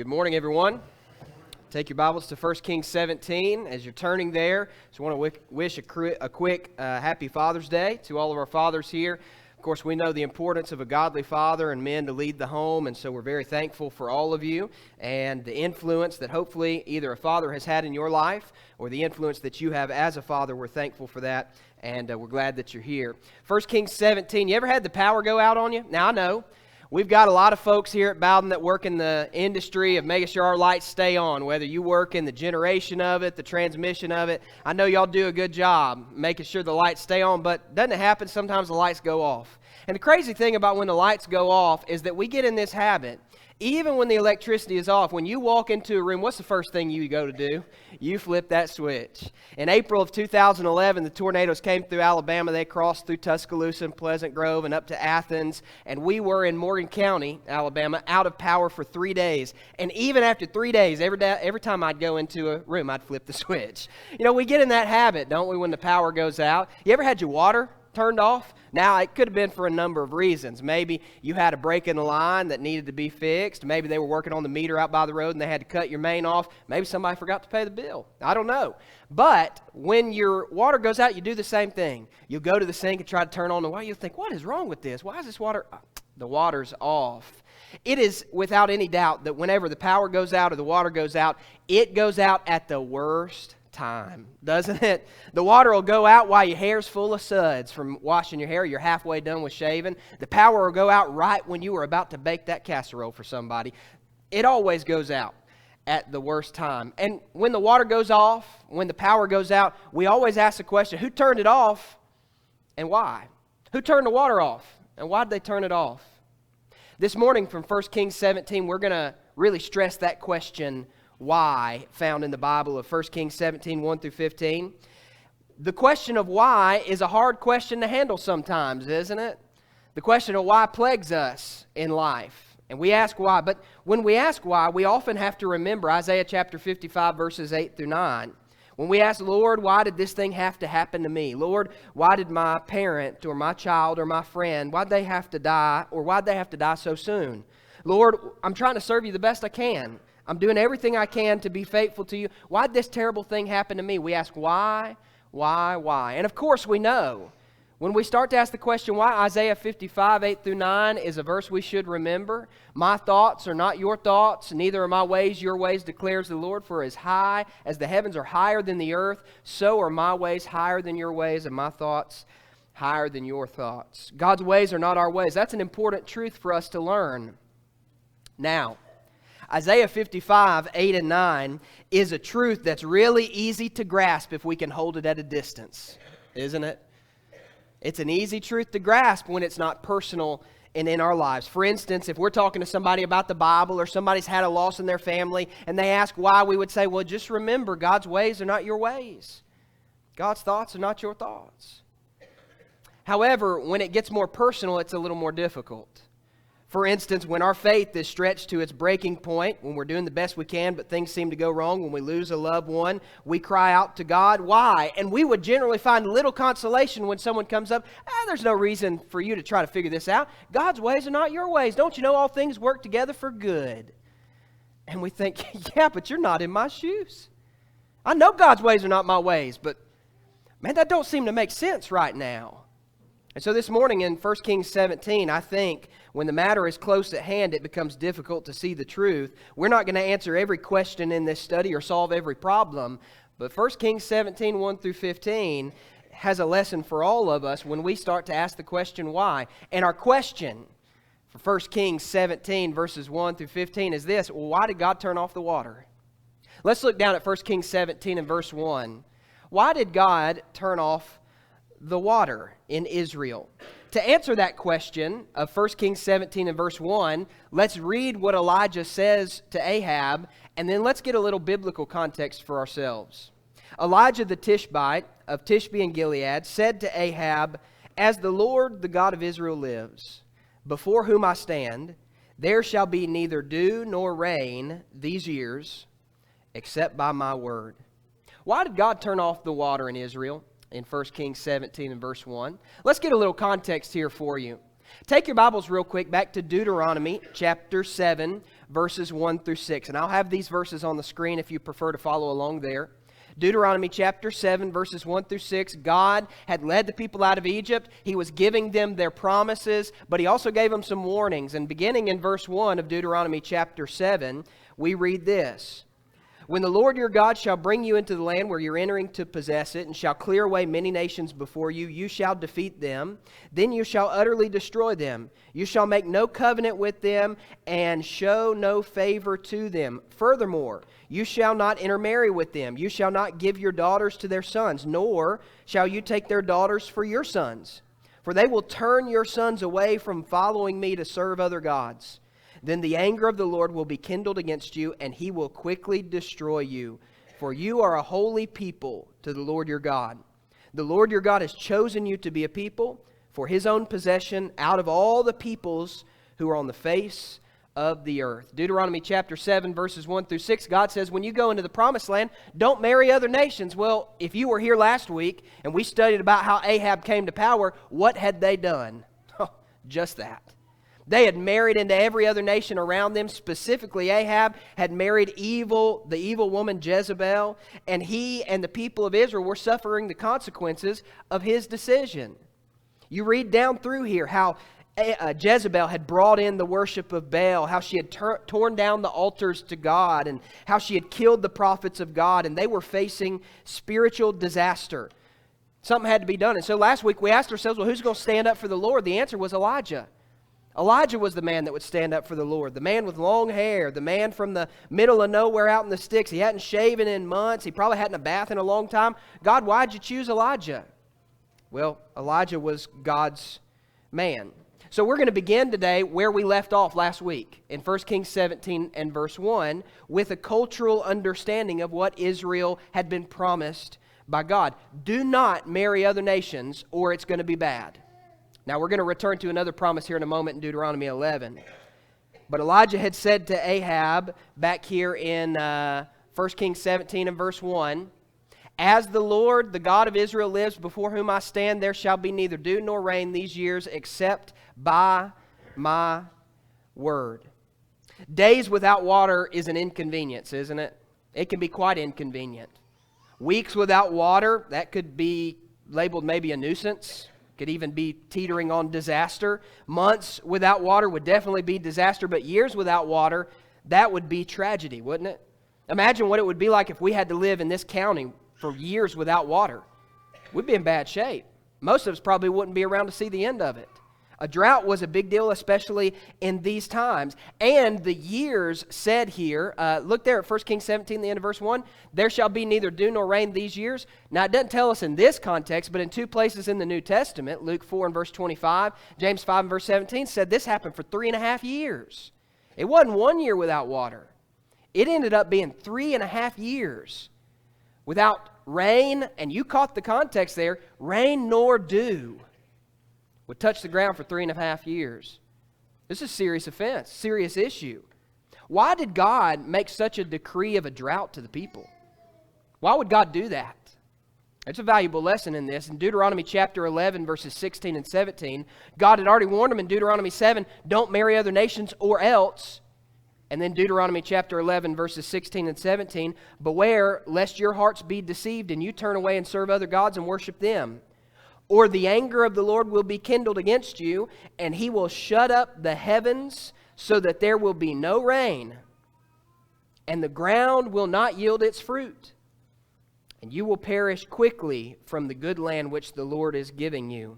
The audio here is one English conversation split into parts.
Good morning, everyone. Take your Bibles to 1 Kings 17. As you're turning there, just want to wish a quick happy Father's Day to all of our fathers here. Of course, we know the importance of a godly father and men to lead the home, and so we're very thankful for all of you and the influence that hopefully either a father has had in your life or the influence that you have as a father. We're thankful for that, and we're glad that you're here. 1 Kings 17, you ever had the power go out on you? Now, I know we've got a lot of folks here at Bowden that work in the industry of making sure our lights stay on, whether you work in the generation of it, the transmission of it. I know y'all do a good job making sure the lights stay on, but doesn't it happen sometimes the lights go off? And the crazy thing about when the lights go off is that we get in this habit. Even when the electricity is off, when you walk into a room, what's the first thing you go to do? You flip that switch. In April of 2011, the tornadoes came through Alabama. They crossed through Tuscaloosa and Pleasant Grove and up to Athens. And we were in Morgan County, Alabama, out of power for 3 days. And even after 3 days, every time I'd go into a room, I'd flip the switch. You know, we get in that habit, don't we, when the power goes out? You ever had your water turned off? Now, it could have been for a number of reasons. Maybe you had a break in the line that needed to be fixed. Maybe they were working on the meter out by the road and they had to cut your main off. Maybe somebody forgot to pay the bill. I don't know. But when your water goes out, you do the same thing. You'll go to the sink and try to turn on the water. You'll think, what is wrong with this? Why is this water? The water's off. It is without any doubt that whenever the power goes out or the water goes out, it goes out at the worst time, doesn't it? The water will go out while your hair's full of suds from washing your hair. You're halfway done with shaving. The power will go out right when you were about to bake that casserole for somebody. It always goes out at the worst time. And when the water goes off, when the power goes out, we always ask the question, who turned it off and why? Who turned the water off and why did they turn it off? This morning from 1 Kings 17, we're going to really stress that question, why, found in the Bible of 1 Kings 17, 1 through 15. The question of why is a hard question to handle sometimes, isn't it? The question of why plagues us in life. And we ask why. But when we ask why, we often have to remember Isaiah chapter 55, verses 8 through 9. When we ask, Lord, why did this thing have to happen to me? Lord, why did my parent or my child or my friend, why'd they have to die, or why'd they have to die so soon? Lord, I'm trying to serve you the best I can. I'm doing everything I can to be faithful to you. Why'd this terrible thing happen to me? We ask why? And of course we know. When we start to ask the question why, Isaiah 55, 8 through 9 is a verse we should remember. My thoughts are not your thoughts, neither are my ways your ways, declares the Lord. For as high as the heavens are higher than the earth, so are my ways higher than your ways, and my thoughts higher than your thoughts. God's ways are not our ways. That's an important truth for us to learn. Now, Isaiah 55, 8 and 9 is a truth that's really easy to grasp if we can hold it at a distance, isn't it? It's an easy truth to grasp when it's not personal and in our lives. For instance, if we're talking to somebody about the Bible or somebody's had a loss in their family and they ask why, we would say, well, just remember, God's ways are not your ways. God's thoughts are not your thoughts. However, when it gets more personal, it's a little more difficult. For instance, when our faith is stretched to its breaking point, when we're doing the best we can, but things seem to go wrong, when we lose a loved one, we cry out to God, why? And we would generally find little consolation when someone comes up, there's no reason for you to try to figure this out. God's ways are not your ways. Don't you know all things work together for good? And we think, yeah, but you're not in my shoes. I know God's ways are not my ways, but man, that don't seem to make sense right now. And so this morning in 1 Kings 17, I think when the matter is close at hand, it becomes difficult to see the truth. We're not going to answer every question in this study or solve every problem, but 1 Kings 17, 1 through 15 has a lesson for all of us when we start to ask the question why. And our question for 1 Kings 17, verses 1 through 15 is this: why did God turn off the water? Let's look down at 1 Kings 17 and verse 1. Why did God turn off the water in Israel? To answer that question of 1 Kings 17 and verse 1, let's read what Elijah says to Ahab, and then let's get a little biblical context for ourselves. Elijah the Tishbite of Tishbe and Gilead said to Ahab, as the Lord, the God of Israel lives, before whom I stand, there shall be neither dew nor rain these years, except by my word. Why did God turn off the water in Israel? In 1 Kings 17 and verse 1. Let's get a little context here for you. Take your Bibles real quick back to Deuteronomy chapter 7, verses 1 through 6. And I'll have these verses on the screen if you prefer to follow along there. Deuteronomy chapter 7, verses 1 through 6. God had led the people out of Egypt. He was giving them their promises, but He also gave them some warnings. And beginning in verse 1 of Deuteronomy chapter 7, we read this. When the Lord your God shall bring you into the land where you're entering to possess it, and shall clear away many nations before you, you shall defeat them. Then you shall utterly destroy them. You shall make no covenant with them, and show no favor to them. Furthermore, you shall not intermarry with them. You shall not give your daughters to their sons, nor shall you take their daughters for your sons. For they will turn your sons away from following me to serve other gods. Then the anger of the Lord will be kindled against you, and He will quickly destroy you. For you are a holy people to the Lord your God. The Lord your God has chosen you to be a people for His own possession out of all the peoples who are on the face of the earth. Deuteronomy chapter 7, verses 1 through 6, God says, when you go into the promised land, don't marry other nations. Well, if you were here last week and we studied about how Ahab came to power, what had they done? Just that. They had married into every other nation around them. Specifically, Ahab had married the evil woman Jezebel, and he and the people of Israel were suffering the consequences of his decision. You read down through here how Jezebel had brought in the worship of Baal, how she had torn down the altars to God, and how she had killed the prophets of God, and they were facing spiritual disaster. Something had to be done. And so last week we asked ourselves, well, who's going to stand up for the Lord? The answer was Elijah. Elijah was the man that would stand up for the Lord. The man with long hair. The man from the middle of nowhere out in the sticks. He hadn't shaven in months. He probably hadn't a bath in a long time. God, why'd you choose Elijah? Well, Elijah was God's man. So we're going to begin today where we left off last week in 1 Kings 17 and verse 1 with a cultural understanding of what Israel had been promised by God. Do not marry other nations or it's going to be bad. Now, we're going to return to another promise here in a moment in Deuteronomy 11. But Elijah had said to Ahab back here in 1 Kings 17 and verse 1, as the Lord, the God of Israel, lives before whom I stand, there shall be neither dew nor rain these years except by my word. Days without water is an inconvenience, isn't it? It can be quite inconvenient. Weeks without water, that could be labeled maybe a nuisance. Could even be teetering on disaster. Months without water would definitely be disaster, but years without water, that would be tragedy, wouldn't it? Imagine what it would be like if we had to live in this county for years without water. We'd be in bad shape. Most of us probably wouldn't be around to see the end of it. A drought was a big deal, especially in these times. And the years said here, look there at 1 Kings 17, the end of verse 1, there shall be neither dew nor rain these years. Now, it doesn't tell us in this context, but in two places in the New Testament, Luke 4 and verse 25, James 5 and verse 17, said this happened for 3.5 years. It wasn't 1 year without water. It ended up being 3.5 years without rain, and you caught the context there, rain nor dew would touch the ground for 3.5 years. This is a serious offense, serious issue. Why did God make such a decree of a drought to the people? Why would God do that? It's a valuable lesson in this. In Deuteronomy chapter 11, verses 16 and 17, God had already warned them in Deuteronomy 7, don't marry other nations or else. And then Deuteronomy chapter 11, verses 16 and 17, beware lest your hearts be deceived and you turn away and serve other gods and worship them. Or the anger of the Lord will be kindled against you, and He will shut up the heavens so that there will be no rain, and the ground will not yield its fruit, and you will perish quickly from the good land which the Lord is giving you.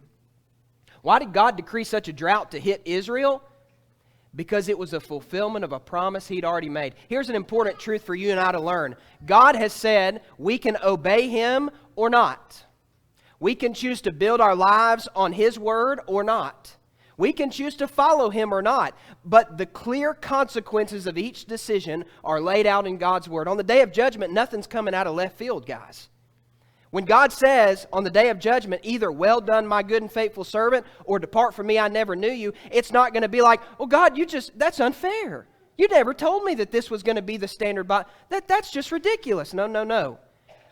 Why did God decree such a drought to hit Israel? Because it was a fulfillment of a promise He'd already made. Here's an important truth for you and I to learn. God has said we can obey Him or not. We can choose to build our lives on His word or not. We can choose to follow Him or not. But the clear consequences of each decision are laid out in God's word. On the day of judgment, nothing's coming out of left field, guys. When God says on the day of judgment, either well done, my good and faithful servant, or depart from me, I never knew you, it's not going to be like, well, God, that's unfair. You never told me that this was going to be the standard. That's just ridiculous. No.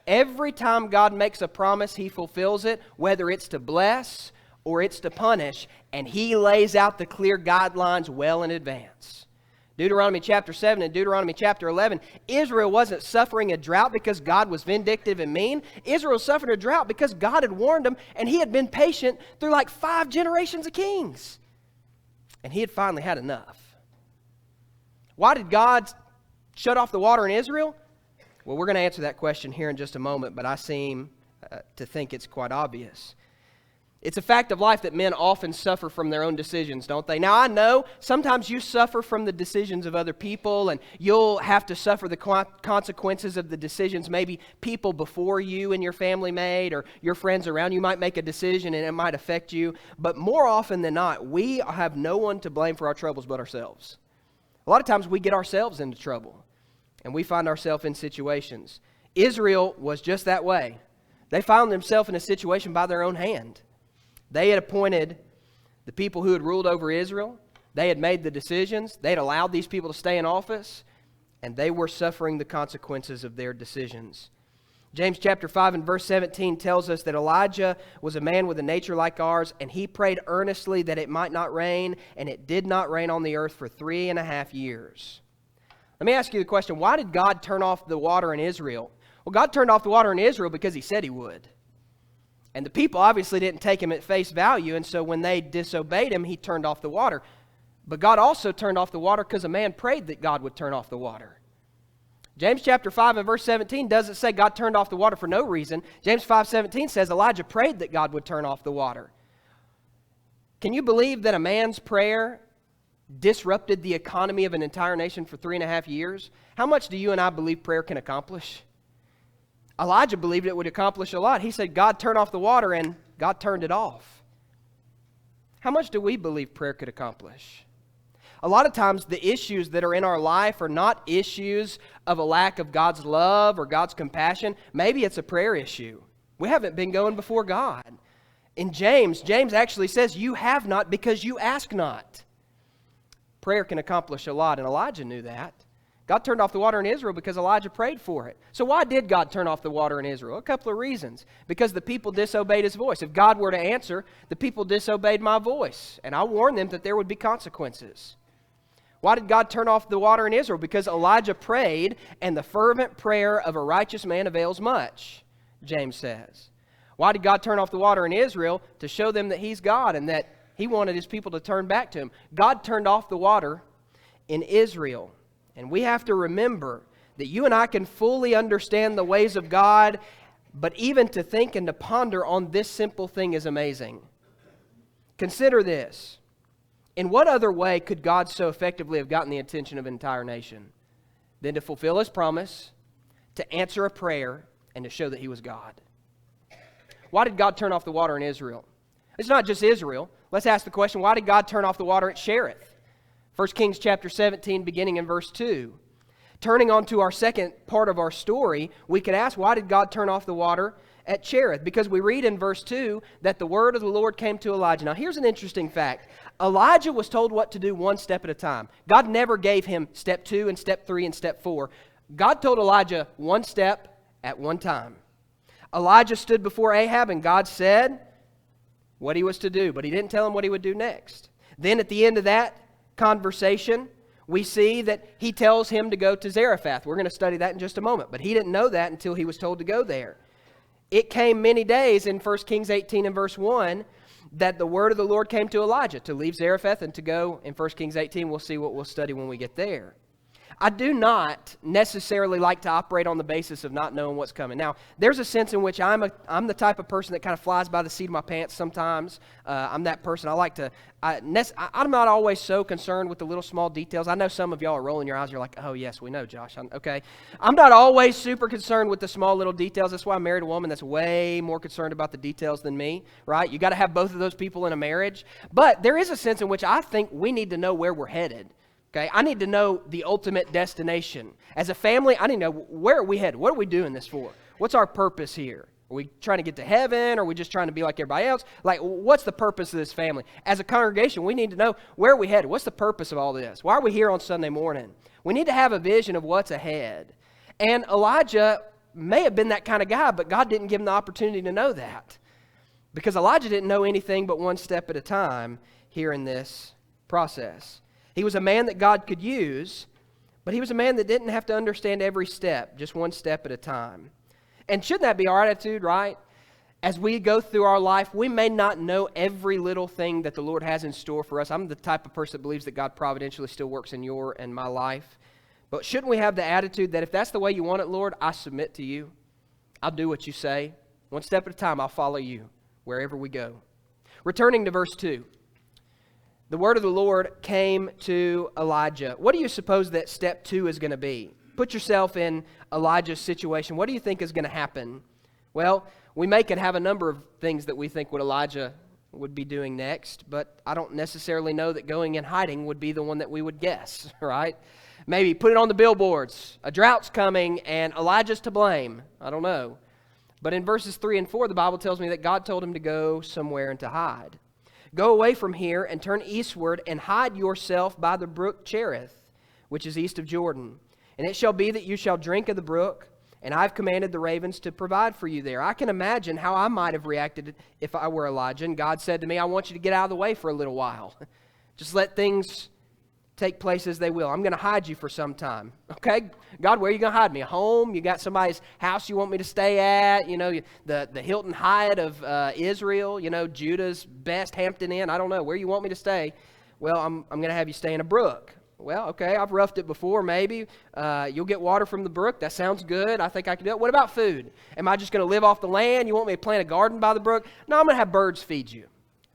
Every time God makes a promise, He fulfills it, whether it's to bless or it's to punish, and He lays out the clear guidelines well in advance. Deuteronomy chapter 7 and Deuteronomy chapter 11, Israel wasn't suffering a drought because God was vindictive and mean. Israel suffered a drought because God had warned them, and he had been patient through like 5 generations of kings. And he had finally had enough. Why did God shut off the water in Israel? Well, we're going to answer that question here in just a moment, but I seem to think it's quite obvious. It's a fact of life that men often suffer from their own decisions, don't they? Now, I know sometimes you suffer from the decisions of other people, and you'll have to suffer the consequences of the decisions maybe people before you and your family made, or your friends around you might make a decision and it might affect you. But more often than not, we have no one to blame for our troubles but ourselves. A lot of times we get ourselves into trouble, and we find ourselves in situations. Israel was just that way. They found themselves in a situation by their own hand. They had appointed the people who had ruled over Israel. They had made the decisions. They had allowed these people to stay in office, and they were suffering the consequences of their decisions. James chapter 5 and verse 17 tells us that Elijah was a man with a nature like ours, and he prayed earnestly that it might not rain, and it did not rain on the earth for 3.5 years. Let me ask you the question, why did God turn off the water in Israel? Well, God turned off the water in Israel because he said he would. And the people obviously didn't take him at face value, and so when they disobeyed him, he turned off the water. But God also turned off the water because a man prayed that God would turn off the water. James chapter 5 and verse 17 doesn't say God turned off the water for no reason. James 5:17 says Elijah prayed that God would turn off the water. Can you believe that a man's prayer disrupted the economy of an entire nation for 3.5 years? How much do you and I believe prayer can accomplish? Elijah believed it would accomplish a lot. He said, God turned off the water, and God turned it off. How much do we believe prayer could accomplish? A lot of times the issues that are in our life are not issues of a lack of God's love or God's compassion. Maybe it's a prayer issue. We haven't been going before God. In James actually says, you have not because you ask not. Prayer can accomplish a lot, and Elijah knew that. God turned off the water in Israel because Elijah prayed for it. So why did God turn off the water in Israel? A couple of reasons. Because the people disobeyed his voice. If God were to answer, the people disobeyed my voice. And I warned them that there would be consequences. Why did God turn off the water in Israel? Because Elijah prayed, and the fervent prayer of a righteous man avails much, James says. Why did God turn off the water in Israel? To show them that he's God and that he wanted his people to turn back to him. God turned off the water in Israel. And we have to remember that you and I can fully understand the ways of God, but even to think and to ponder on this simple thing is amazing. Consider this. In what other way could God so effectively have gotten the attention of an entire nation than to fulfill his promise, to answer a prayer, and to show that he was God? Why did God turn off the water in Israel? It's not just Israel. Let's ask the question, why did God turn off the water at Cherith? 1 Kings chapter 17, beginning in verse 2. Turning on to our second part of our story, we could ask, why did God turn off the water at Cherith? Because we read in verse 2 that the word of the Lord came to Elijah. Now, here's an interesting fact. Elijah was told what to do one step at a time. God never gave him step 2 and step 3 and step 4. God told Elijah one step at one time. Elijah stood before Ahab, and God said what he was to do, but he didn't tell him what he would do next. Then at the end of that conversation, we see that he tells him to go to Zarephath. We're going to study that in just a moment, but he didn't know that until he was told to go there. It came many days in 1 Kings 18 and verse 1 that the word of the Lord came to Elijah to leave Zarephath and to go in 1 Kings 18. We'll see what we'll study when we get there. I do not necessarily like to operate on the basis of not knowing what's coming. Now, there's a sense in which I'm the type of person that kind of flies by the seat of my pants sometimes. I'm that person. I'm not always so concerned with the little small details. I know some of y'all are rolling your eyes. You're like, oh, yes, we know, Josh. Okay. I'm not always super concerned with the small little details. That's why I married a woman that's way more concerned about the details than me, right? You got to have both of those people in a marriage. But there is a sense in which I think we need to know where we're headed. Okay, I need to know the ultimate destination. As a family, I need to know, where are we headed? What are we doing this for? What's our purpose here? Are we trying to get to heaven? Or are we just trying to be like everybody else? Like, what's the purpose of this family? As a congregation, we need to know, where are we headed? What's the purpose of all this? Why are we here on Sunday morning? We need to have a vision of what's ahead. And Elijah may have been that kind of guy, but God didn't give him the opportunity to know that. Because Elijah didn't know anything but one step at a time here in this process. He was a man that God could use, but he was a man that didn't have to understand every step, just one step at a time. And shouldn't that be our attitude, right? As we go through our life, we may not know every little thing that the Lord has in store for us. I'm the type of person that believes that God providentially still works in your and my life. But shouldn't we have the attitude that if that's the way you want it, Lord, I submit to you. I'll do what you say. One step at a time, I'll follow you wherever we go. Returning to verse 2. The word of the Lord came to Elijah. What do you suppose that step 2 is going to be? Put yourself in Elijah's situation. What do you think is going to happen? Well, we could have a number of things that we think what Elijah would be doing next, but I don't necessarily know that going in hiding would be the one that we would guess, right? Maybe put it on the billboards. A drought's coming and Elijah's to blame. I don't know. But in verses 3 and 4, the Bible tells me that God told him to go somewhere and to hide. Go away from here and turn eastward and hide yourself by the brook Cherith, which is east of Jordan. And it shall be that you shall drink of the brook, and I've commanded the ravens to provide for you there. I can imagine how I might have reacted if I were Elijah, and God said to me, I want you to get out of the way for a little while. Just let things take place as they will. I'm going to hide you for some time. Okay? God, where are you going to hide me? A home? You got somebody's house you want me to stay at? You know, the Hilton Hyatt of Israel, you know, Judah's best Hampton Inn. I don't know. Where you want me to stay? Well, I'm going to have you stay in a brook. Well, okay, I've roughed it before, maybe. You'll get water from the brook. That sounds good. I think I can do it. What about food? Am I just going to live off the land? You want me to plant a garden by the brook? No, I'm going to have birds feed you.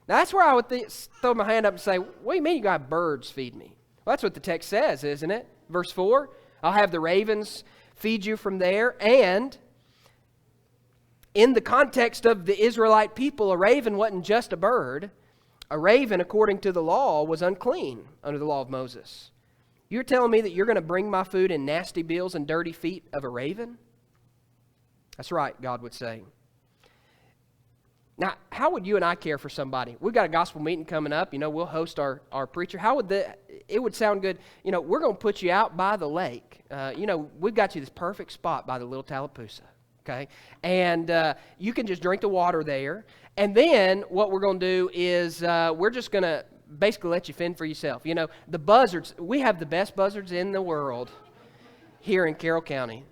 Now, that's where I would throw my hand up and say, what do you mean you got birds feed me? Well, that's what the text says, isn't it? Verse 4, I'll have the ravens feed you from there. And in the context of the Israelite people, a raven wasn't just a bird. A raven, according to the law, was unclean under the law of Moses. You're telling me that you're going to bring my food in nasty bills and dirty feet of a raven? That's right, God would say. Now, how would you and I care for somebody? We've got a gospel meeting coming up. You know, we'll host our preacher. How would it would sound good. You know, we're going to put you out by the lake. You know, we've got you this perfect spot by the little Tallapoosa. Okay? And you can just drink the water there. And then what we're going to do is we're just going to basically let you fend for yourself. You know, the buzzards, we have the best buzzards in the world here in Carroll County.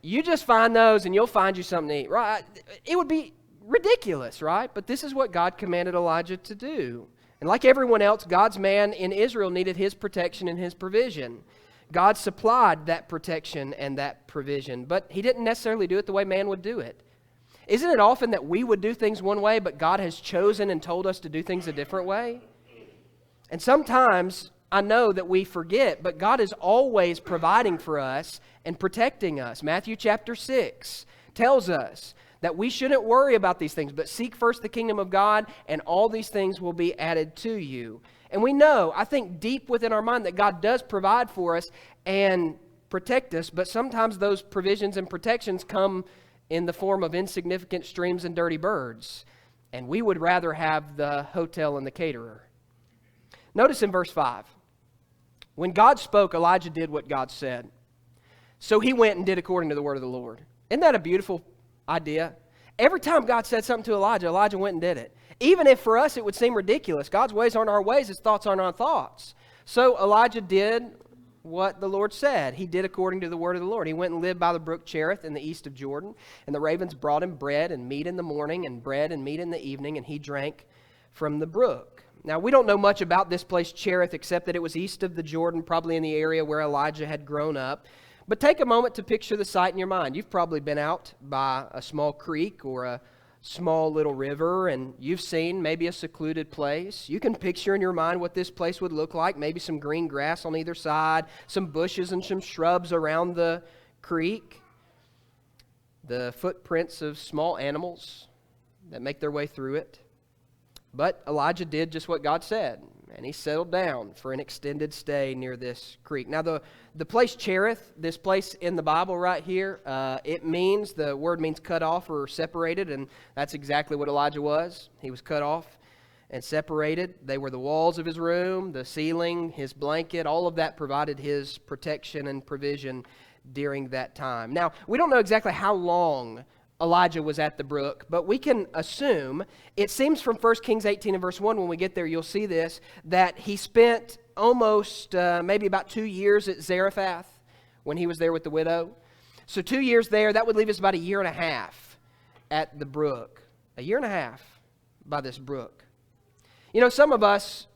You just find those and you'll find you something to eat, right? It would be ridiculous, right? But this is what God commanded Elijah to do. And like everyone else, God's man in Israel needed his protection and his provision. God supplied that protection and that provision, but he didn't necessarily do it the way man would do it. Isn't it often that we would do things one way, but God has chosen and told us to do things a different way? And sometimes I know that we forget, but God is always providing for us and protecting us. Matthew chapter 6 tells us that we shouldn't worry about these things, but seek first the kingdom of God, and all these things will be added to you. And we know, I think deep within our mind, that God does provide for us and protect us, but sometimes those provisions and protections come in the form of insignificant streams and dirty birds. And we would rather have the hotel and the caterer. Notice in verse 5, when God spoke, Elijah did what God said. So he went and did according to the word of the Lord. Isn't that a beautiful idea? Every time God said something to Elijah, Elijah went and did it. Even if for us it would seem ridiculous. God's ways aren't our ways, his thoughts aren't our thoughts. So Elijah did what the Lord said. He did according to the word of the Lord. He went and lived by the brook Cherith in the east of Jordan, and the ravens brought him bread and meat in the morning and bread and meat in the evening, and he drank from the brook. Now, we don't know much about this place Cherith except that it was east of the Jordan, probably in the area where Elijah had grown up. But take a moment to picture the sight in your mind. You've probably been out by a small creek or a small little river, and you've seen maybe a secluded place. You can picture in your mind what this place would look like. Maybe some green grass on either side, some bushes and some shrubs around the creek, the footprints of small animals that make their way through it. But Elijah did just what God said, and he settled down for an extended stay near this creek. Now, the place Cherith, this place in the Bible right here, the word means cut off or separated, and that's exactly what Elijah was. He was cut off and separated. They were the walls of his room, the ceiling, his blanket, all of that provided his protection and provision during that time. Now, we don't know exactly how long Elijah was at the brook, but we can assume, it seems from 1 Kings 18 and verse 1, when we get there, you'll see this, that he spent almost maybe about 2 years at Zarephath when he was there with the widow. So 2 years there, that would leave us about a year and a half at the brook. A year and a half by this brook. You know, some of us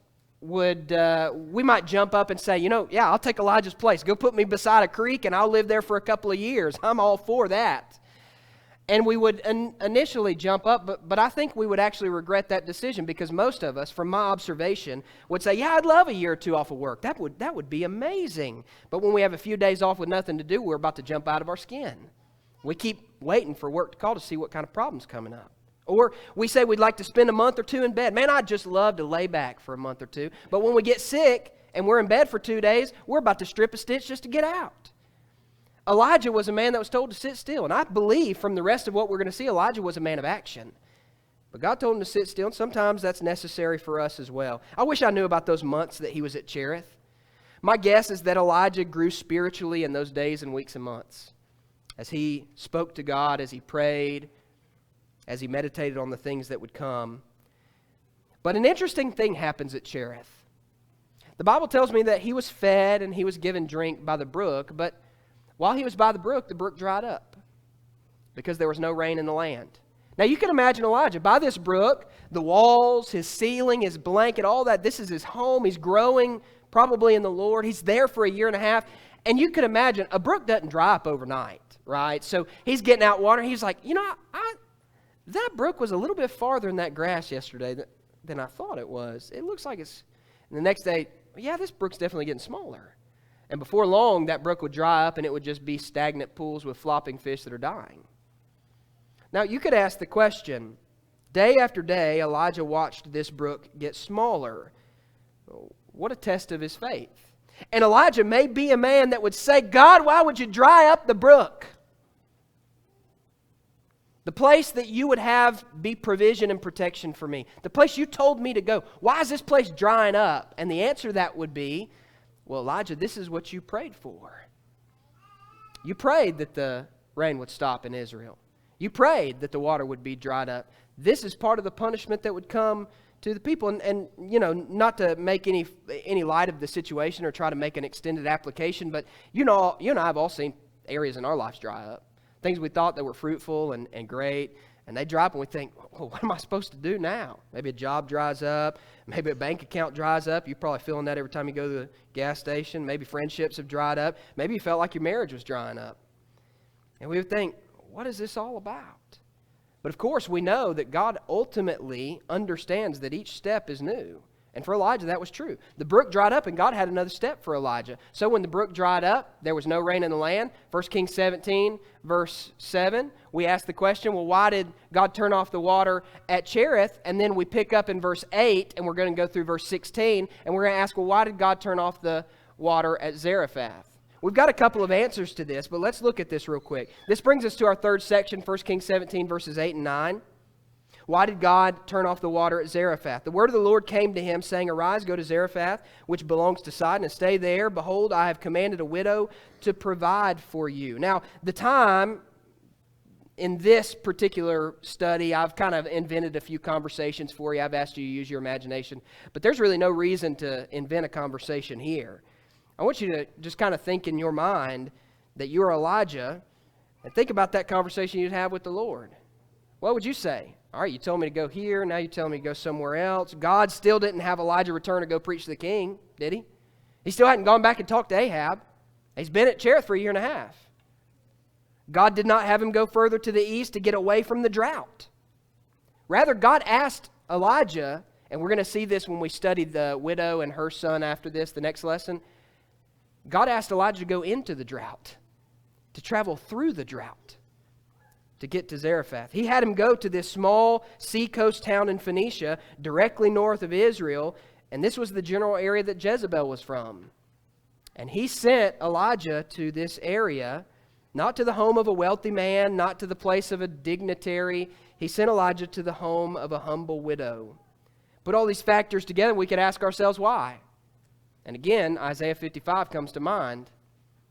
we might jump up and say, yeah, I'll take Elijah's place. Go put me beside a creek and I'll live there for a couple of years. I'm all for that. And we would initially jump up, but I think we would actually regret that decision, because most of us, from my observation, would say, yeah, I'd love a year or two off of work. That would be amazing. But when we have a few days off with nothing to do, we're about to jump out of our skin. We keep waiting for work to call to see what kind of problem's coming up. Or we say we'd like to spend a month or two in bed. Man, I'd just love to lay back for a month or two. But when we get sick and we're in bed for 2 days, we're about to strip a stitch just to get out. Elijah was a man that was told to sit still. And I believe from the rest of what we're going to see, Elijah was a man of action. But God told him to sit still, and sometimes that's necessary for us as well. I wish I knew about those months that he was at Cherith. My guess is that Elijah grew spiritually in those days and weeks and months, as he spoke to God, as he prayed, as he meditated on the things that would come. But an interesting thing happens at Cherith. The Bible tells me that he was fed and he was given drink by the brook, but while he was by the brook dried up because there was no rain in the land. Now you can imagine Elijah by this brook, the walls, his ceiling, his blanket, all that. This is his home. He's growing probably in the Lord. He's there for a year and a half. And you can imagine a brook doesn't dry up overnight, right? So he's getting out water. He's like, that brook was a little bit farther in that grass yesterday than I thought it was. It looks like it's... And the next day, yeah, this brook's definitely getting smaller. And before long, that brook would dry up and it would just be stagnant pools with flopping fish that are dying. Now, you could ask the question, day after day, Elijah watched this brook get smaller. What a test of his faith. And Elijah may be a man that would say, God, why would you dry up the brook? The place that you would have be provision and protection for me. The place you told me to go. Why is this place drying up? And the answer to that would be, well, Elijah, this is what you prayed for. You prayed that the rain would stop in Israel. You prayed that the water would be dried up. This is part of the punishment that would come to the people. And not to make any light of the situation or try to make an extended application, but you and I have all seen areas in our lives dry up. Things we thought that were fruitful and great, and they dry up and we think, well, what am I supposed to do now? Maybe a job dries up. Maybe a bank account dries up. You're probably feeling that every time you go to the gas station. Maybe friendships have dried up. Maybe you felt like your marriage was drying up. And we would think, what is this all about? But of course, we know that God ultimately understands that each step is new. And for Elijah, that was true. The brook dried up, and God had another step for Elijah. So when the brook dried up, there was no rain in the land. 1 Kings 17, verse 7, we ask the question, well, why did God turn off the water at Cherith? And then we pick up in verse 8, and we're going to go through verse 16, and we're going to ask, well, why did God turn off the water at Zarephath? We've got a couple of answers to this, but let's look at this real quick. This brings us to our third section, 1 Kings 17, verses 8 and 9. Why did God turn off the water at Zarephath? The word of the Lord came to him, saying, Arise, go to Zarephath, which belongs to Sidon, and stay there. Behold, I have commanded a widow to provide for you. Now, the time in this particular study, I've kind of invented a few conversations for you. I've asked you to use your imagination, but there's really no reason to invent a conversation here. I want you to just kind of think in your mind that you're Elijah, and think about that conversation you'd have with the Lord. What would you say? All right, you told me to go here. Now you're telling me to go somewhere else. God still didn't have Elijah return to go preach to the king, did he? He still hadn't gone back and talked to Ahab. He's been at Cherith for a year and a half. God did not have him go further to the east to get away from the drought. Rather, God asked Elijah, and we're going to see this when we study the widow and her son after this, the next lesson. God asked Elijah to go into the drought, to travel through the drought, to get to Zarephath. He had him go to this small seacoast town in Phoenicia, directly north of Israel, and this was the general area that Jezebel was from. And he sent Elijah to this area, not to the home of a wealthy man, not to the place of a dignitary. He sent Elijah to the home of a humble widow. Put all these factors together, we could ask ourselves why. And again, Isaiah 55 comes to mind.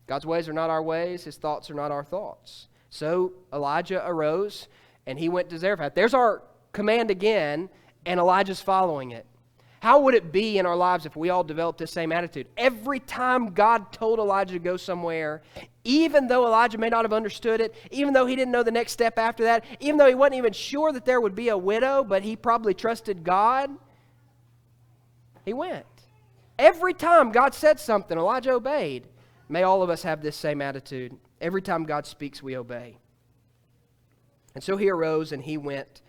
God's ways are not our ways. His thoughts are not our thoughts. So Elijah arose, and he went to Zarephath. There's our command again, and Elijah's following it. How would it be in our lives if we all developed this same attitude? Every time God told Elijah to go somewhere, even though Elijah may not have understood it, even though he didn't know the next step after that, even though he wasn't even sure that there would be a widow, but he probably trusted God, he went. Every time God said something, Elijah obeyed. May all of us have this same attitude. Every time God speaks, we obey. And so he arose and he went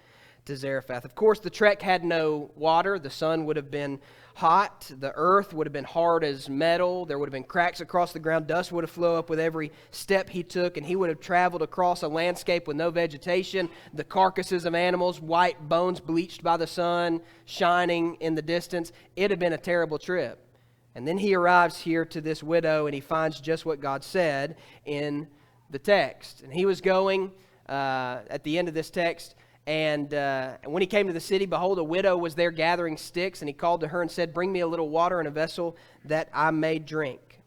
to Zarephath. Of course, the trek had no water. The sun would have been hot. The earth would have been hard as metal. There would have been cracks across the ground. Dust would have flown up with every step he took, and he would have traveled across a landscape with no vegetation, the carcasses of animals, white bones bleached by the sun, shining in the distance. It had been a terrible trip. And then he arrives here to this widow, and he finds just what God said in the text. And he was going at the end of this text, and when he came to the city, behold, a widow was there gathering sticks, and he called to her and said, "Bring me a little water in a vessel that I may drink."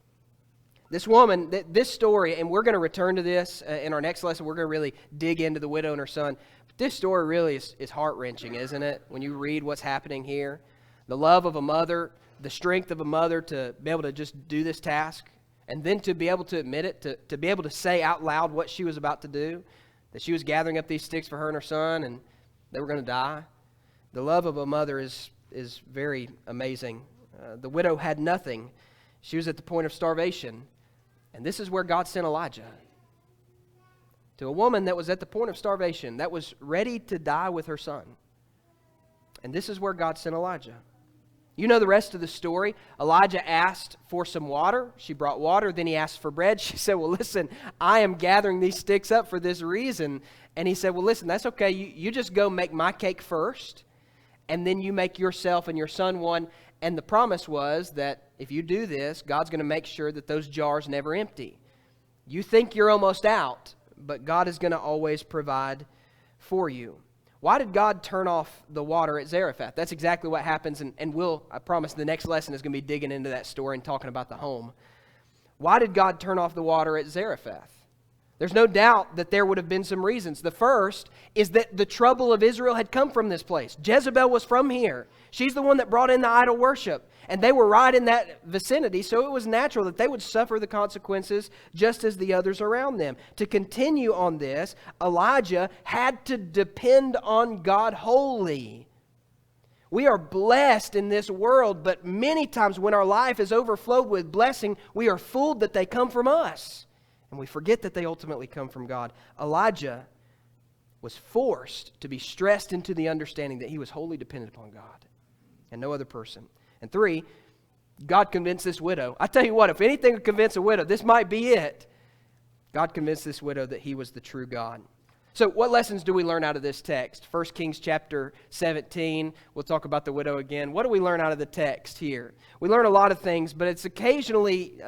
This woman, this story, and we're going to return to this in our next lesson. We're going to really dig into the widow and her son. But this story really is heart-wrenching, isn't it? When you read what's happening here. The love of a mother, the strength of a mother to be able to just do this task, and then to be able to admit it, to be able to say out loud what she was about to do. That she was gathering up these sticks for her and her son, and they were going to die. The love of a mother is very amazing. The widow had nothing. She was at the point of starvation. And this is where God sent Elijah. To a woman that was at the point of starvation, that was ready to die with her son. And this is where God sent Elijah. You know the rest of the story. Elijah asked for some water. She brought water. Then he asked for bread. She said, "Well, listen, I am gathering these sticks up for this reason." And he said, "Well, listen, that's okay. You just go make my cake first, and then you make yourself and your son one." And the promise was that if you do this, God's going to make sure that those jars never empty. You think you're almost out, but God is going to always provide for you. Why did God turn off the water at Zarephath? That's exactly what happens, and I promise the next lesson is going to be digging into that story and talking about the home. Why did God turn off the water at Zarephath? There's no doubt that there would have been some reasons. The first is that the trouble of Israel had come from this place. Jezebel was from here. She's the one that brought in the idol worship. And they were right in that vicinity, so it was natural that they would suffer the consequences just as the others around them. To continue on this, Elijah had to depend on God wholly. We are blessed in this world, but many times when our life is overflowed with blessing, we are fooled that they come from us. And we forget that they ultimately come from God. Elijah was forced to be stressed into the understanding that he was wholly dependent upon God and no other person. And 3, God convinced this widow. I tell you what, if anything would convince a widow, this might be it. God convinced this widow that he was the true God. So what lessons do we learn out of this text? 1 Kings chapter 17. We'll talk about the widow again. What do we learn out of the text here? We learn a lot of things, but it's occasionally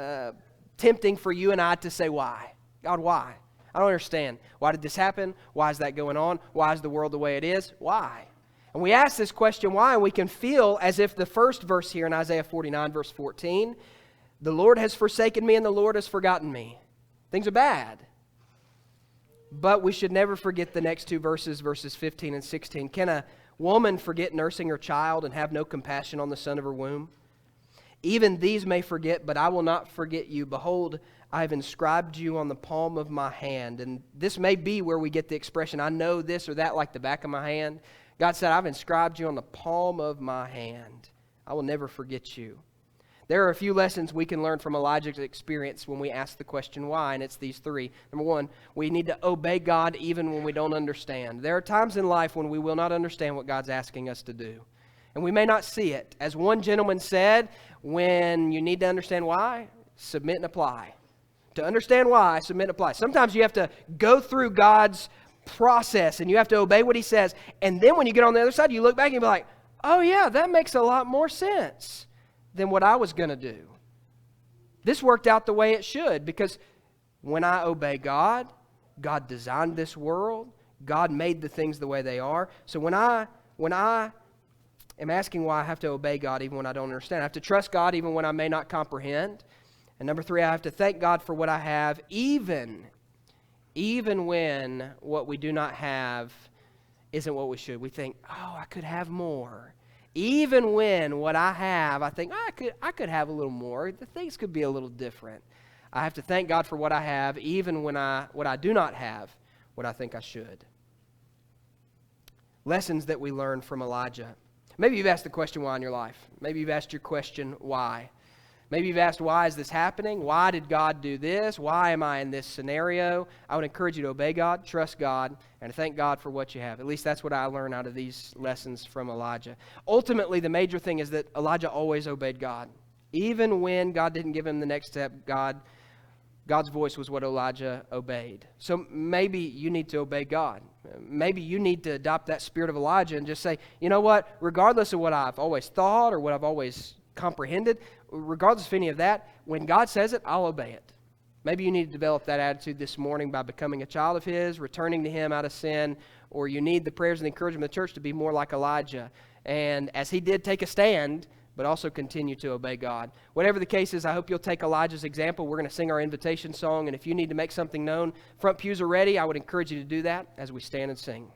tempting for you and I to say, why? God, why? I don't understand. Why did this happen? Why is that going on? Why is the world the way it is? Why? And we ask this question, why? And we can feel as if the first verse here in Isaiah 49, verse 14, the Lord has forsaken me and the Lord has forgotten me. Things are bad. But we should never forget the next 2 verses, verses 15 and 16. Can a woman forget nursing her child and have no compassion on the son of her womb? Even these may forget, but I will not forget you. Behold, I have inscribed you on the palm of my hand. And this may be where we get the expression, I know this or that like the back of my hand. God said, I've inscribed you on the palm of my hand. I will never forget you. There are a few lessons we can learn from Elijah's experience when we ask the question why, and it's these 3. Number 1, we need to obey God even when we don't understand. There are times in life when we will not understand what God's asking us to do. And we may not see it. As one gentleman said, when you need to understand why, submit and apply. To understand why, submit and apply. Sometimes you have to go through God's process and you have to obey what he says. And then when you get on the other side, you look back and you be like, oh yeah, that makes a lot more sense than what I was going to do. This worked out the way it should, because when I obey God, God designed this world. God made the things the way they are. So when I am asking why, I have to obey God even when I don't understand. I have to trust God even when I may not comprehend. And number 3, I have to thank God for what I have, even Even when what we do not have isn't what we should. We think, oh, I could have more. Even when what I have, I think, oh, I could have a little more. The things could be a little different. I have to thank God for what I have, even when what I do not have, what I think I should. Lessons that we learn from Elijah. Maybe you've asked the question why in your life. Maybe you've asked your question why. Maybe you've asked, why is this happening? Why did God do this? Why am I in this scenario? I would encourage you to obey God, trust God, and to thank God for what you have. At least that's what I learned out of these lessons from Elijah. Ultimately, the major thing is that Elijah always obeyed God. Even when God didn't give him the next step, God's voice was what Elijah obeyed. So maybe you need to obey God. Maybe you need to adopt that spirit of Elijah and just say, you know what, regardless of what I've always thought or what I've always comprehended, regardless of any of that, when God says it, I'll obey it. Maybe you need to develop that attitude this morning by becoming a child of His, returning to Him out of sin, or you need the prayers and the encouragement of the church to be more like Elijah. And as he did, take a stand, but also continue to obey God. Whatever the case is, I hope you'll take Elijah's example. We're going to sing our invitation song, and if you need to make something known, front pews are ready. I would encourage you to do that as we stand and sing.